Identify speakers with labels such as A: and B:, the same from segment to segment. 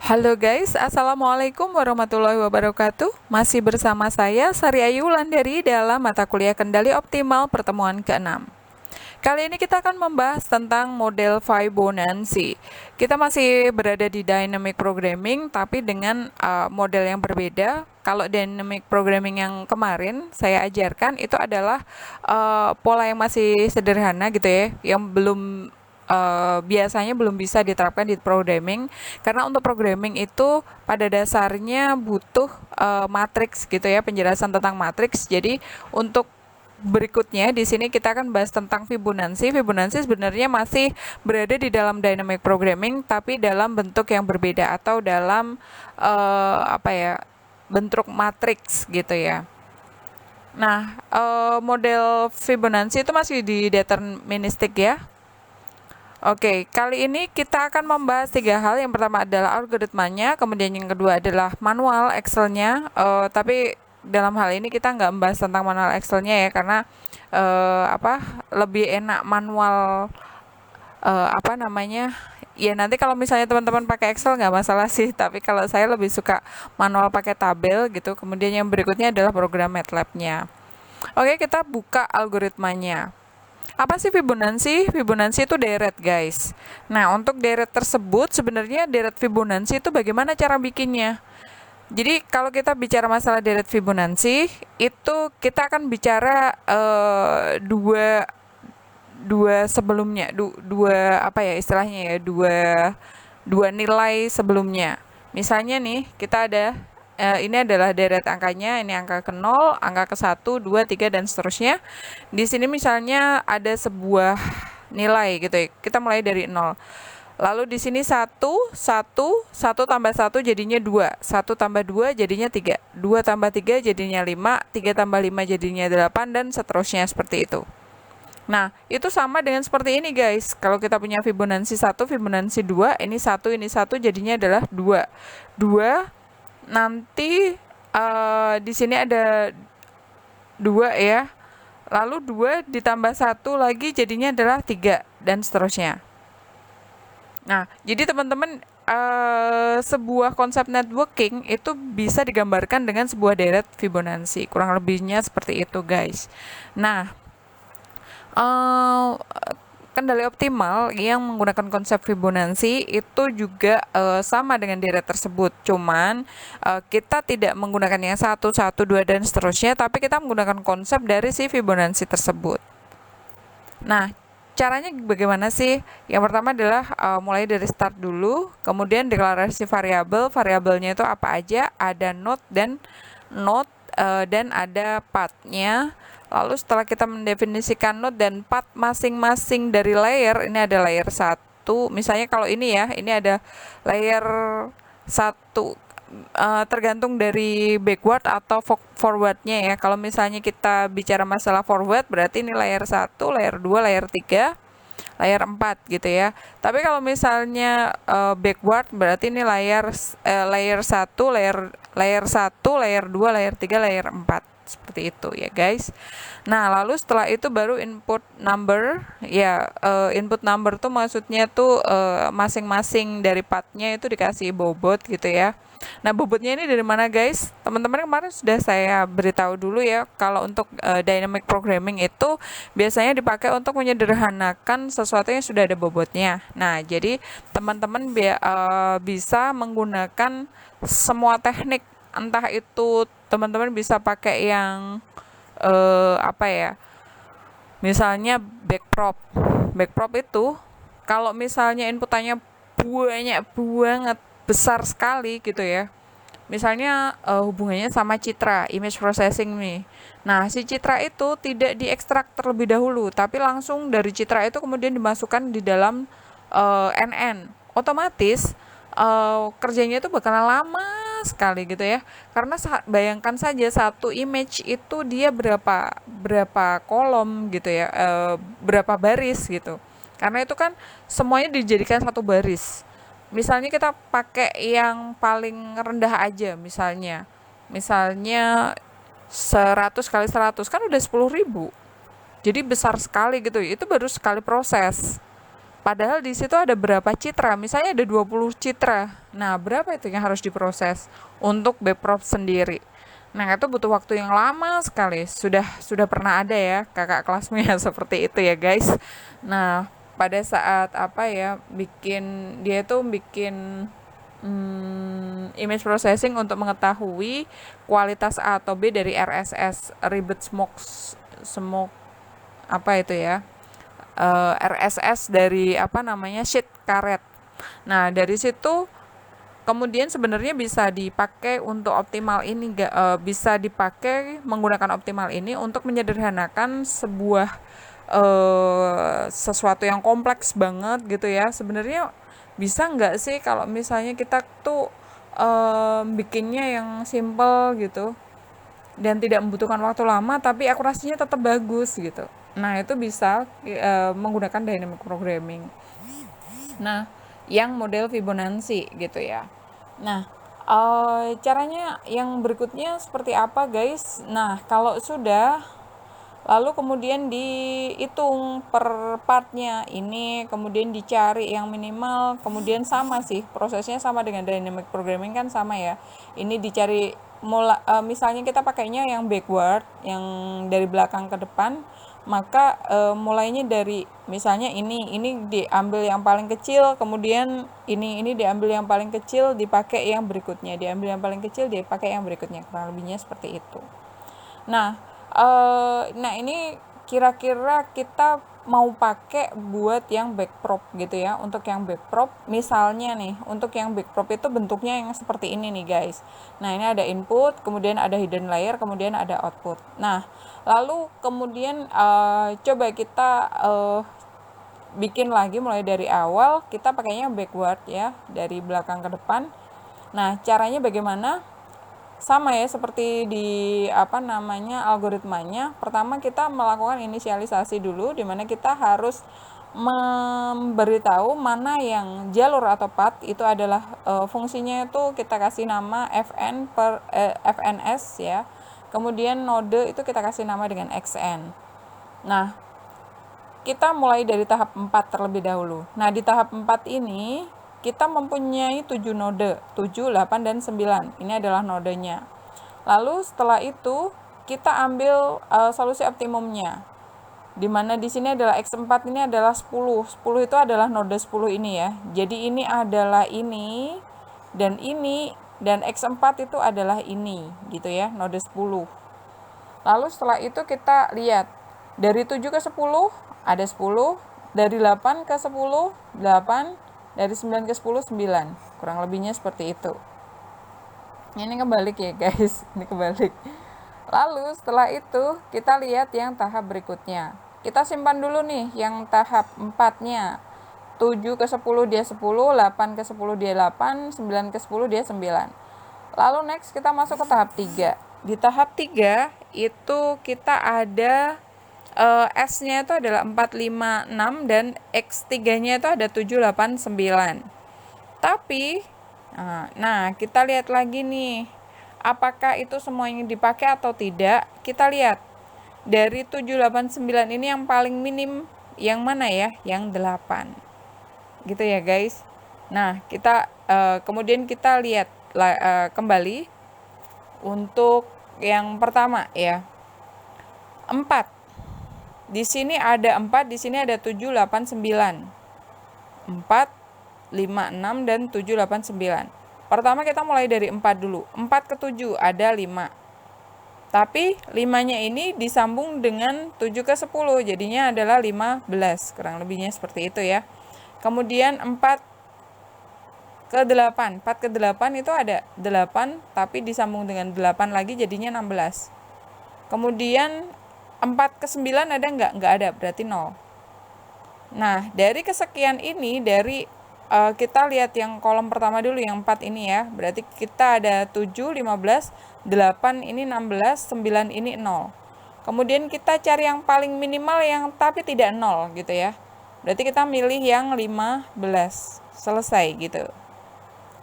A: Halo guys, Assalamualaikum warahmatullahi wabarakatuh. Masih bersama saya Sari Ayu Wulandari dalam mata kuliah Kendali Optimal pertemuan ke-6. Kali ini kita akan membahas tentang model Fibonacci. Kita masih berada di dynamic programming tapi dengan model yang berbeda. Kalau dynamic programming yang kemarin saya ajarkan itu adalah pola yang masih sederhana gitu ya, yang biasanya belum bisa diterapkan di programming, karena untuk programming itu pada dasarnya butuh matriks gitu ya, penjelasan tentang matriks. Jadi untuk berikutnya di sini kita akan bahas tentang Fibonacci. Fibonacci sebenarnya masih berada di dalam dynamic programming tapi dalam bentuk yang berbeda atau dalam bentuk matriks gitu ya. Nah, model Fibonacci itu masih di deterministik ya. Oke, kali ini kita akan membahas 3 hal. Yang pertama adalah algoritmanya, kemudian yang kedua adalah manual Excel-nya. Tapi dalam hal ini kita nggak membahas tentang manual Excel-nya ya, karena lebih enak manual ya nanti kalau misalnya teman-teman pakai Excel nggak masalah sih, tapi kalau saya lebih suka manual pakai tabel gitu. Kemudian yang berikutnya adalah program MATLAB-nya. Oke, kita buka algoritmanya. Apa sih Fibonacci? Fibonacci itu deret, guys. Nah, untuk deret tersebut sebenarnya deret Fibonacci itu bagaimana cara bikinnya? Jadi kalau kita bicara masalah deret Fibonacci, itu kita akan bicara dua sebelumnya, dua apa ya istilahnya ya, dua nilai sebelumnya. Misalnya nih, kita ada ini adalah deret angkanya, ini angka ke 0, angka ke 1, 2, 3, dan seterusnya. Di sini misalnya ada sebuah nilai gitu ya. Kita mulai dari 0. Lalu di sini 1 tambah 1 jadinya 2, 1 tambah 2 jadinya 3, 2 tambah 3 jadinya 5, 3 tambah 5 jadinya 8, dan seterusnya seperti itu. Nah, itu sama dengan seperti ini guys. Kalau kita punya Fibonacci 1, Fibonacci 2, ini 1 jadinya adalah 2. 2 nanti di sini ada 2 ya. Lalu 2 ditambah 1 lagi jadinya adalah 3 dan seterusnya. Nah, jadi teman-teman sebuah konsep networking itu bisa digambarkan dengan sebuah deret Fibonacci. Kurang lebihnya seperti itu, guys. Nah, kendali optimal yang menggunakan konsep Fibonacci itu juga sama dengan deret tersebut. Cuman kita tidak menggunakan yang 1, 1, 2, dan seterusnya, tapi kita menggunakan konsep dari si Fibonacci tersebut. Nah, caranya bagaimana sih? Yang pertama adalah mulai dari start dulu, kemudian deklarasi variabel. Variabelnya itu apa aja? Ada node dan ada path-nya. Lalu setelah kita mendefinisikan node dan path masing-masing dari layer, ini ada layer 1. Misalnya kalau ini ya, ini ada layer 1. Tergantung dari backward atau forwardnya ya. Kalau misalnya kita bicara masalah forward, berarti ini layer 1, layer 2, layer 3, layer 4 gitu ya. Tapi kalau misalnya backward, berarti ini layer 1, layer 1, layer 2, layer 3, layer 4. Seperti itu ya guys. Nah, lalu setelah itu baru input number ya. Input number tuh maksudnya tuh masing-masing dari path-nya itu dikasih bobot gitu ya. Nah, bobotnya ini dari mana guys? Teman-teman kemarin sudah saya beritahu dulu ya, kalau untuk dynamic programming itu biasanya dipakai untuk menyederhanakan sesuatu yang sudah ada bobotnya. Nah, jadi teman-teman bisa menggunakan semua teknik, entah itu teman-teman bisa pakai yang misalnya backprop. Backprop itu kalau misalnya inputannya banyak banget, besar sekali gitu ya. Misalnya hubungannya sama citra, image processing nih. Nah, si citra itu tidak diekstrak terlebih dahulu, tapi langsung dari citra itu kemudian dimasukkan di dalam NN. Otomatis kerjanya itu bakalan lama sekali gitu ya. Karena bayangkan saja satu image itu dia berapa kolom gitu ya, berapa baris gitu. Karena itu kan semuanya dijadikan satu baris. Misalnya kita pakai yang paling rendah aja, misalnya 100 kali 100 kan udah 10.000. Jadi besar sekali gitu. Itu baru sekali proses. Padahal di situ ada berapa citra? Misalnya ada 20 citra. Nah, berapa itu yang harus diproses untuk Bprop sendiri? Nah, itu butuh waktu yang lama sekali. Sudah pernah ada ya kakak kelasmu ya seperti itu ya, guys. Nah, pada saat apa ya, dia itu bikin image processing untuk mengetahui kualitas A atau B dari RSS, Rebate Smoke apa itu ya, RSS dari apa namanya, sheet karet. Nah, dari situ kemudian sebenarnya bisa dipakai untuk optimal ini, bisa dipakai menggunakan optimal ini untuk menyederhanakan sebuah sesuatu yang kompleks banget gitu ya. Sebenarnya bisa nggak sih kalau misalnya kita tuh bikinnya yang simple gitu dan tidak membutuhkan waktu lama tapi akurasinya tetap bagus gitu. Nah, itu bisa menggunakan dynamic programming. Nah, yang model Fibonacci gitu ya. Nah, caranya yang berikutnya seperti apa, guys? Nah, kalau sudah, lalu kemudian dihitung per partnya ini, kemudian dicari yang minimal, kemudian sama sih, prosesnya sama dengan dynamic programming kan sama ya. Ini dicari misalnya kita pakainya yang backward, yang dari belakang ke depan, maka mulainya dari misalnya ini diambil yang paling kecil, kemudian ini diambil yang paling kecil, dipakai yang berikutnya, diambil yang paling kecil, dipakai yang berikutnya, kurang lebihnya seperti itu. Nah, ini kira-kira kita mau pakai buat yang backprop gitu ya. Untuk yang backprop, misalnya nih, untuk yang backprop itu bentuknya yang seperti ini nih, guys. Nah, ini ada input, kemudian ada hidden layer, kemudian ada output. Nah, lalu kemudian coba kita bikin lagi mulai dari awal, kita pakainya backward ya, dari belakang ke depan. Nah, caranya bagaimana? Sama ya seperti di algoritmanya. Pertama kita melakukan inisialisasi dulu, di mana kita harus memberitahu mana yang jalur atau path itu adalah fungsinya itu kita kasih nama fns ya. Kemudian node itu kita kasih nama dengan xn. Nah, kita mulai dari tahap 4 terlebih dahulu. Nah, di tahap 4 ini kita mempunyai 7 node, 7, 8, dan 9. Ini adalah nodenya. Lalu setelah itu kita ambil solusi optimumnya. Di mana di sini adalah X4 ini adalah 10. 10 itu adalah node 10 ini ya. Jadi ini adalah ini dan X4 itu adalah ini gitu ya, node 10. Lalu setelah itu kita lihat dari 7 ke 10 ada 10, dari 8 ke 10 8, dari 9 ke 10 9. Kurang lebihnya seperti itu. Ini kebalik ya, guys. Ini kebalik. Lalu setelah itu kita lihat yang tahap berikutnya. Kita simpan dulu nih yang tahap 4-nya. 7 ke 10 dia 10, 8 ke 10 dia 8, 9 ke 10 dia 9. Lalu next kita masuk ke tahap 3. Di tahap 3 itu kita ada S-nya itu adalah 4, 5, 6 dan X3-nya itu ada 7, 8, 9. Tapi nah, kita lihat lagi nih. Apakah itu semuanya dipakai atau tidak? Kita lihat. Dari 7, 8, 9 ini yang paling minim yang mana ya? Yang 8. Gitu ya, guys. Nah, kita kemudian kita lihat kembali untuk yang pertama ya. 4. Di sini ada 4, di sini ada 7, 8, 9. 4, 5, 6, dan 7, 8, 9. Pertama kita mulai dari 4 dulu. 4 ke 7 ada 5. Tapi 5-nya ini disambung dengan 7 ke 10. Jadinya adalah 15. Kurang lebihnya seperti itu ya. Kemudian 4 ke 8. 4 ke 8 itu ada 8. Tapi disambung dengan 8 lagi jadinya 16. Kemudian 4 ke 9 ada nggak? Nggak ada, berarti 0. Nah, dari kesekian ini, kita lihat yang kolom pertama dulu, yang 4 ini ya. Berarti kita ada 7, 15, 8 ini 16, 9 ini 0. Kemudian kita cari yang paling minimal yang tapi tidak 0 gitu ya. Berarti kita milih yang 15. Selesai gitu.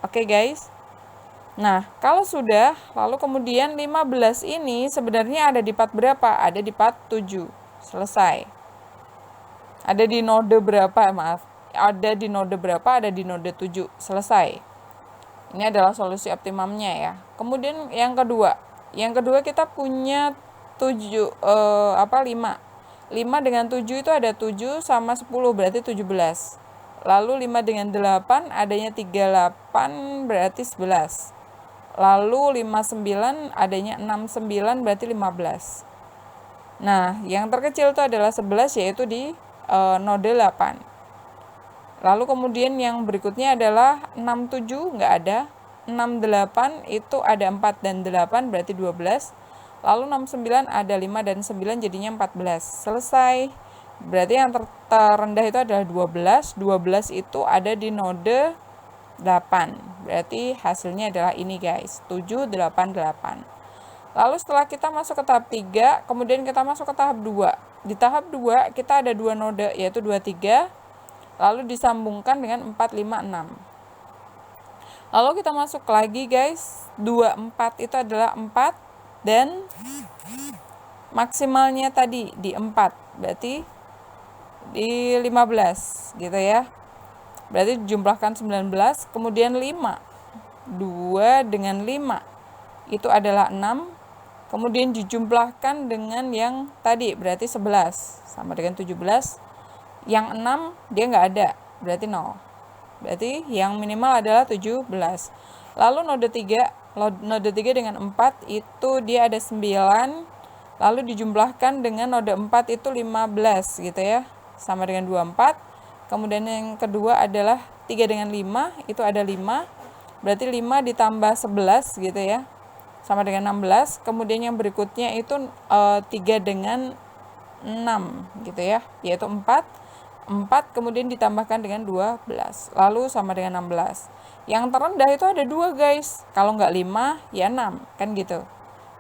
A: Oke, guys. Nah, kalau sudah, lalu kemudian 15 ini sebenarnya ada di part berapa? Ada di part 7. Selesai. Ada di node berapa? Maaf. ada di node berapa, ada di node 7. Selesai. Ini adalah solusi optimumnya ya. Kemudian yang kedua kita punya 5. 5 dengan 7 itu ada 7 sama 10 berarti 17. Lalu 5 dengan 8 adanya 38 berarti 11. Lalu 59 adanya 69 berarti 15. Nah, yang terkecil itu adalah 11 yaitu di node 8. Lalu kemudian yang berikutnya adalah 67 nggak ada. 68 itu ada 4 dan 8 berarti 12. Lalu 69 ada 5 dan 9 jadinya 14. Selesai. Berarti yang terendah itu adalah 12. 12 itu ada di node 8. Berarti hasilnya adalah ini guys, 7, 8, 8. Lalu setelah kita masuk ke tahap 3, kemudian kita masuk ke tahap 2. Di tahap 2 kita ada 2 node yaitu 2, 3. Lalu disambungkan dengan 4, 5, 6. Lalu kita masuk lagi guys, 2, 4 itu adalah 4 dan maksimalnya tadi di 4. Berarti di 15 gitu ya. Berarti dijumlahkan 19, kemudian 5. 2 dengan 5 itu adalah 6. Kemudian dijumlahkan dengan yang tadi berarti 11 sama dengan 17. Yang 6 dia nggak ada, berarti 0. Berarti yang minimal adalah 17. Lalu node 3 dengan 4 itu dia ada 9. Lalu dijumlahkan dengan node 4 itu 15 gitu ya. Sama dengan 24. Kemudian yang kedua adalah 3 dengan 5 itu ada 5. Berarti 5 ditambah 11 gitu ya. Sama dengan 16. Kemudian yang berikutnya itu 3 dengan 6 gitu ya, yaitu 4 kemudian ditambahkan dengan 12, lalu sama dengan 16. Yang terendah itu ada 2 guys, kalau nggak 5 ya 6 kan gitu.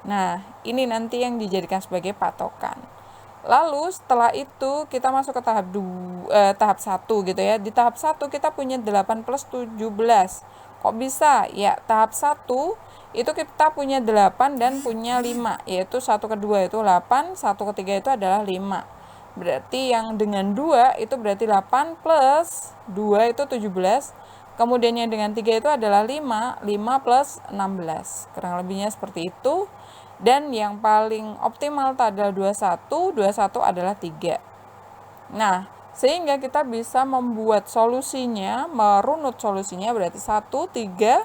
A: Nah ini nanti yang dijadikan sebagai patokan. Lalu setelah itu kita masuk ke tahap 1 gitu ya. Di tahap 1 kita punya 8 plus 17. Kok bisa? Ya tahap 1 itu kita punya 8 dan punya 5, yaitu 1 kedua itu 8, 1 ketiga itu adalah 5. Berarti yang dengan 2 itu berarti 8 plus 2 itu 17. Kemudian yang dengan 3 itu adalah 5 plus 16. Kurang lebihnya seperti itu. Dan yang paling optimal adalah 21 adalah 3. Nah, sehingga kita bisa membuat solusinya, merunut solusinya berarti 1, 3.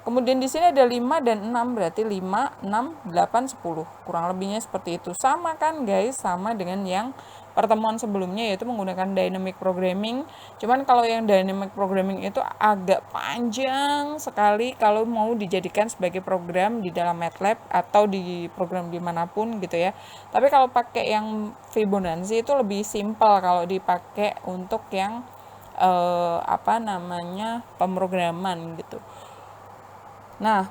A: Kemudian di sini ada 5 dan 6, berarti 5, 6, 8, 10. Kurang lebihnya seperti itu. Sama kan guys, sama dengan yang pertemuan sebelumnya yaitu menggunakan dynamic programming. Cuman kalau yang dynamic programming itu agak panjang sekali kalau mau dijadikan sebagai program di dalam MATLAB atau di program dimanapun gitu ya. Tapi kalau pakai yang Fibonacci itu lebih simpel kalau dipakai untuk yang pemrograman gitu. Nah,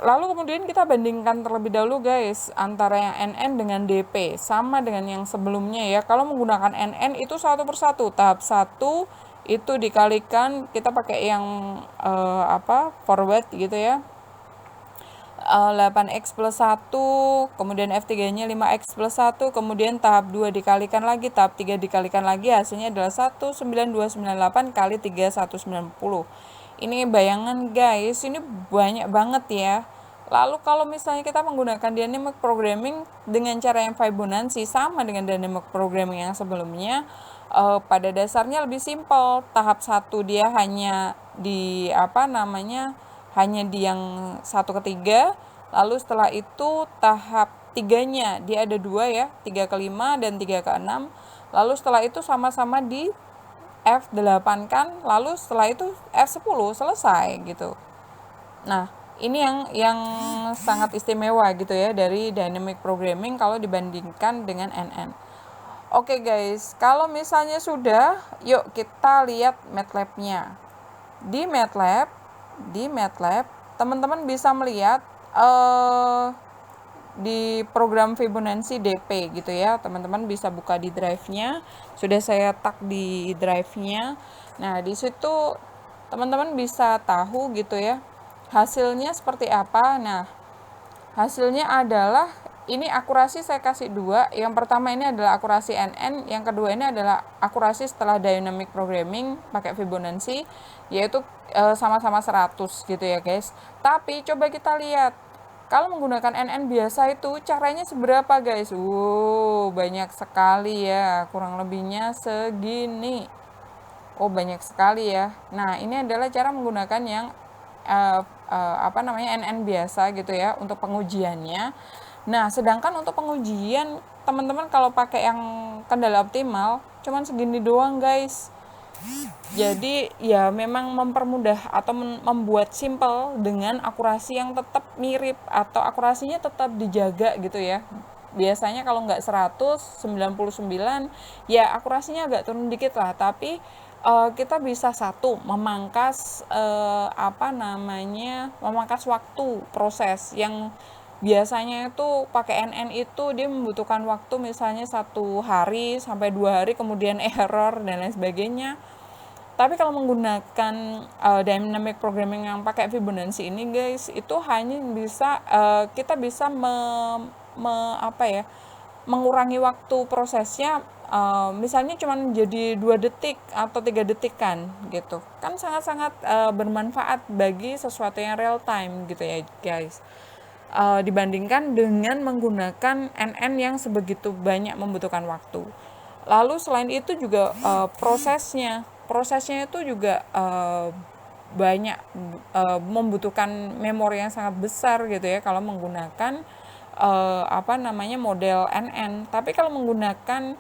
A: lalu kemudian kita bandingkan terlebih dahulu guys antara yang NN dengan DP sama dengan yang sebelumnya ya. Kalau menggunakan NN itu satu persatu. Tahap 1 itu dikalikan kita pakai yang forward gitu ya. 8x plus 1, kemudian F3-nya 5x plus 1, kemudian tahap 2 dikalikan lagi, tahap 3 dikalikan lagi, hasilnya adalah 19298 kali 3190. Ini bayangan guys, ini banyak banget ya. Lalu kalau misalnya kita menggunakan dynamic programming dengan cara yang Fibonacci sama dengan dynamic programming yang sebelumnya, pada dasarnya lebih simpel. Tahap 1 dia hanya di hanya di yang 1 ke 3. Lalu setelah itu tahap 3-nya dia ada 2 ya, 3 ke 5 dan 3 ke 6. Lalu setelah itu sama-sama di F8 kan, lalu setelah itu F10 selesai gitu. Nah, ini yang sangat istimewa gitu ya dari dynamic programming kalau dibandingkan dengan NN. Oke guys, kalau misalnya sudah, yuk kita lihat MATLAB-nya. Di MATLAB, teman-teman bisa melihat di program Fibonacci DP gitu ya. Teman-teman bisa buka di drive-nya. Sudah saya tag di drive-nya. Nah, di situ teman-teman bisa tahu gitu ya hasilnya seperti apa. Nah, hasilnya adalah ini akurasi saya kasih dua. Yang pertama ini adalah akurasi NN, yang kedua ini adalah akurasi setelah dynamic programming pakai Fibonacci, yaitu sama-sama 100 gitu ya guys. Tapi coba kita lihat, kalau menggunakan NN biasa itu caranya seberapa guys? Wow, banyak sekali ya, kurang lebihnya segini. Oh, banyak sekali ya. Nah, ini adalah cara menggunakan yang NN biasa gitu ya untuk pengujiannya. Nah, sedangkan untuk pengujian teman-teman kalau pakai yang kendala optimal cuman segini doang guys. Jadi ya memang mempermudah atau membuat simple dengan akurasi yang tetap mirip atau akurasinya tetap dijaga gitu ya. Biasanya kalau nggak 199 ya akurasinya agak turun dikit lah, tapi kita bisa memangkas memangkas waktu proses yang biasanya itu pakai NN itu dia membutuhkan waktu misalnya 1 hari sampai 2 hari kemudian error dan lain sebagainya. Tapi kalau menggunakan dynamic programming yang pakai Fibonacci ini guys, itu hanya bisa kita bisa mengurangi waktu prosesnya, misalnya cuma jadi 2 detik atau 3 detik kan gitu. Kan sangat-sangat bermanfaat bagi sesuatu yang real time gitu ya guys. Dibandingkan dengan menggunakan NN yang sebegitu banyak membutuhkan waktu. Lalu selain itu juga prosesnya itu juga banyak membutuhkan memori yang sangat besar gitu ya kalau menggunakan model NN. Tapi kalau menggunakan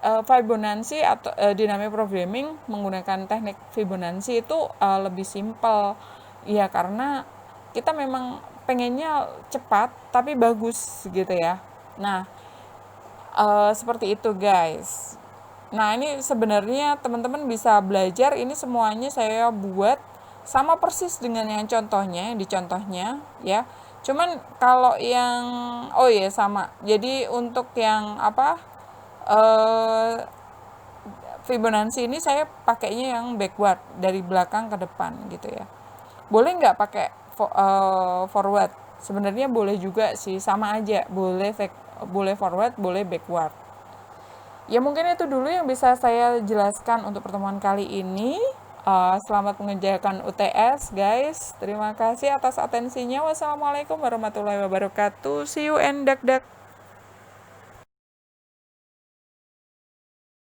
A: Fibonacci atau dynamic programming menggunakan teknik Fibonacci itu lebih simpel ya, karena kita memang pengennya cepat tapi bagus gitu ya. Nah, seperti itu guys. Nah, ini sebenarnya teman-teman bisa belajar, ini semuanya saya buat sama persis dengan yang dicontohnya ya. Cuman kalau yang sama. Jadi untuk yang Fibonacci ini saya pakainya yang backward, dari belakang ke depan gitu ya. Boleh nggak pakai forward? Sebenarnya boleh juga sih, sama aja. Boleh forward, boleh backward. Ya mungkin itu dulu yang bisa saya jelaskan untuk pertemuan kali ini. Selamat mengerjakan UTS guys. Terima kasih atas atensinya. Wassalamualaikum warahmatullahi wabarakatuh. See you and dak.